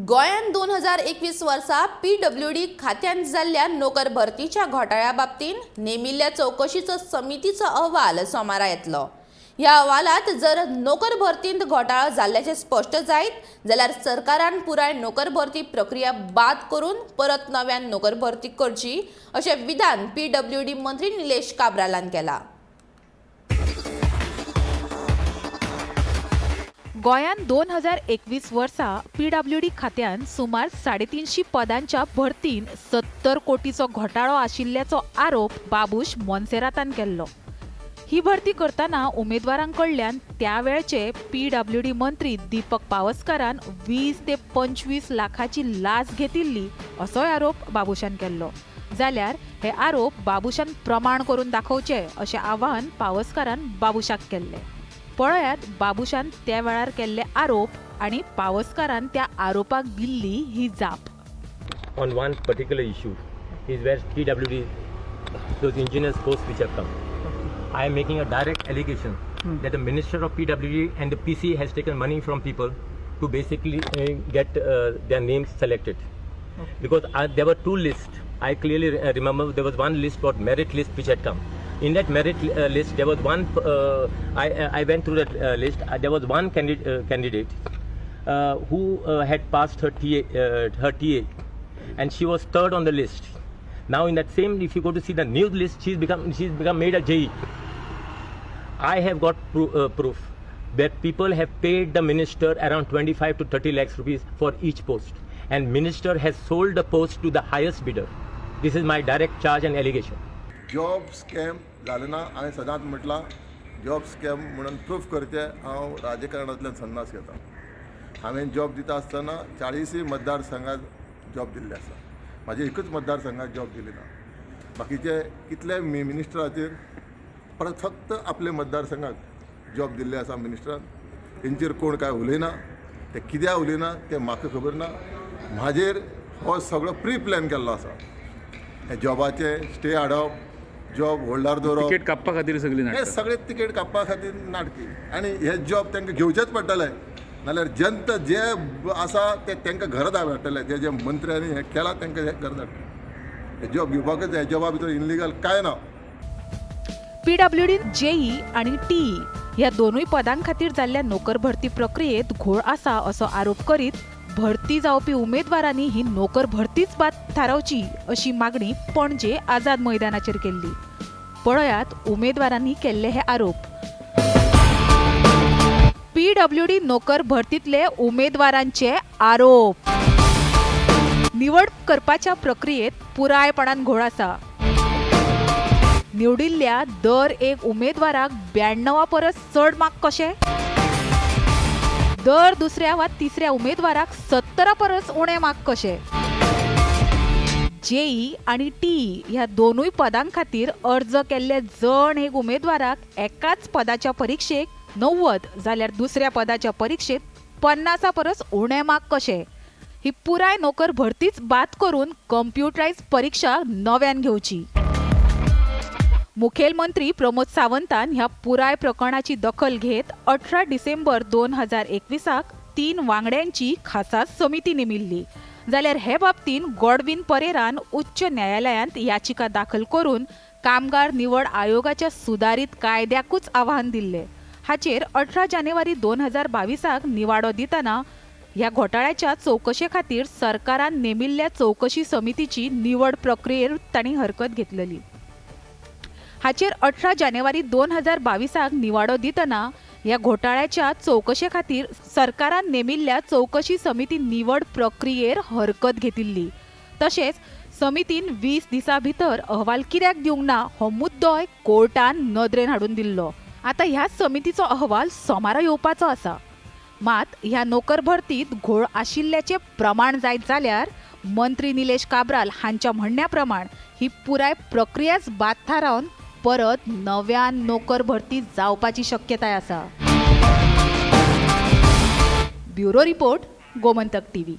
गोंयान 2021 वर्सा PWD खात्यान जाल्ल्या नोकर भरतीच्या घोटाळ्या बाबतीन नेमिल्ल्या चौकशीचो समितीचो अहवाल सोमारा येतलो। ह्या अहवालात जर नोकर भरतींत घोटाळो जाल्ल्याचे स्पष्ट जायत जाल्यार सरकारान पुराय नोकर भरती प्रक्रिया बाद करून परत नव्यान नोकर भरती करची अशें विधान PWD मंत्री निलेश काब्रालान केला। गोंयान 2021 वर्सा PWD खात्यान सुमार 350 पदांच्या भरतीन 70 कोटीचो घोटाळो आशिल्ल्याचो आरोप बाबूश मोन्सेरातान केल्लो। ही भरती करतना उमेदवारांकडल्यान त्या वेळचे PWD मंत्री दीपक पावसकारान 20 ते 25 लाखाची लाच घेतिल्ली असोय आरोप बाबूशान केल्लो। जाल्यार हे आरोप बाबूशान प्रमाण करून दाखोवचे अशें आवाहन पावसकारान बाबूशाक केल्ले। पळयात बाबूशान त्या वेळार केल्ले आरोप आणि पावसकारान त्या आरोपाक दिल्ली ही जाप। On one particular issue is where PWD, those engineers posts which have come. I am making a direct allegation that the minister of PWD and the PC has taken money from people to basically get their names selected. Because there were two lists. I clearly remember there was one list called merit list which had come. In that merit list, there was one. I went through that list. There was one candidate who had passed her TA, and she was third on the list. Now, in that same, if you go to see the new list, she's become made a JE. I have got proof that people have paid the minister around 25 to 30 lakhs rupees for each post, and minister has sold the post to the highest bidder. This is my direct charge and allegation. Job scam जालें ना। हांवें सदांच म्हटलां job scam म्हणून proof करचे हांव राजकारणांतल्यान संन्यास घेता। हांवें जॉब दिता आसतना 40 मतदारसंघात जॉब दिल्ले आसा। म्हाजे एकूच मतदारसंघात जॉब दिली ना। बाकीचे कितले मिनिस्टराचेर परत फक्त आपले मतदारसंघात जॉब दिल्ले आसा मिनिस्टरान। तेंचेर कोण काय उलयना, ते कित्याक उलयना ते म्हाका खबर ना। म्हाजेर हो सगळो प्री प्लॅन केल्लो आसा। हे जॉबाचे स्टे हाडप, जॉब होल्डार दवरप, तिकेट कापपा खातीर सगळी हे सगळे तिकेट कापपा खातीर नाटकी। आणि हे जॉब तांकां घेवचेच पडटले, नाल्यार जनता जे आसा ते तांकां घरा धाडटले। जे जे मंत्र्यांनी हे केलां तांकां हे घरा धाडटले। हे जॉब घेवपाकच हे जॉबा भितर इनलिगल काय ना। PWD JE आणि TE ह्या दोनूय पदां खातीर जाल्ल्या नोकर भरती प्रक्रियेत घोळ आसा असो आरोप करीत भरती जावपी उमेदवारांनी ही नोकर भरतीच बाद थारावची अशी मागणी पणजे आझाद मैदानाचेर केल्ली। पळयात उमेदवारांनी केल्ले हे आरोप। PWD नोकर भरतीतले उमेदवारांचे आरोप। निवड करपाच्या प्रक्रियेत पुरायपणान घोळ आसा। निवडिल्ल्या दर एक उमेदवाराक 92 परस चड मार्क कशे? दर दुसऱ्या वा तिसऱ्या उमेदवाराक 70 परस उणे मार्क कशे? JE आणि TE ह्या दोनूय पदां खातीर अर्ज केल्ले जण एक उमेदवाराक एकाच पदाच्या परीक्षेक 90 जाल्यार दुसऱ्या पदाच्या परीक्षेत 50 परस उणे मार्क कशे? ही पुराय नोकर भरतीच बाद करून कंप्युटरायज परीक्षा नव्यान घेवची। मुखेलमंत्री प्रमोद सावंतान ह्या पुराय प्रकरणाची दखल घेत 18 डिसेंबर 2021 3 वांगड्यांची खासा समिती नेमिल्ली। जाल्यार हे बाबतीन गॉडविन परेरान उच्च न्यायालयांत याचिका दाखल करून कामगार निवड आयोगाच्या सुधारित कायद्याकूच आव्हान दिल्ले। हाचेर 18 जानेवारी 2022 निवाडो दितना ह्या घोटाळ्याच्या चौकशे खातीर सरकारान नेमिल्ल्या चौकशी समितीची निवड प्रक्रियेर तांणी हरकत घेतलेली। हाचेर 18 जानेवारी 2022 निवाडो दितना ह्या घोटाळ्याच्या चौकशे खातीर सरकारान नेमिल्ल्या चौकशी समिती निवड प्रक्रियेर हरकत घेतिल्ली। तशेंच समितीन 20 दिसां भितर अहवाल कित्याक दिवंक ना हो मुद्दोय कोर्टान नदरेन हाडून दिल्लो। आता ह्या समितीचो अहवाल सोमारा येवपाचो आसा। मात ह्या नोकर भरतीत घोळ आशिल्ल्याचे प्रमाण जायत जाल्यार मंत्री निलेश काब्राल हांच्या म्हणण्या प्रमाण ही पुराय प्रक्रियाच बाद थारावन परत नव्यान नोकर भरती जावपाची शक्यताय आसा। Bureau report, Gomantak TV।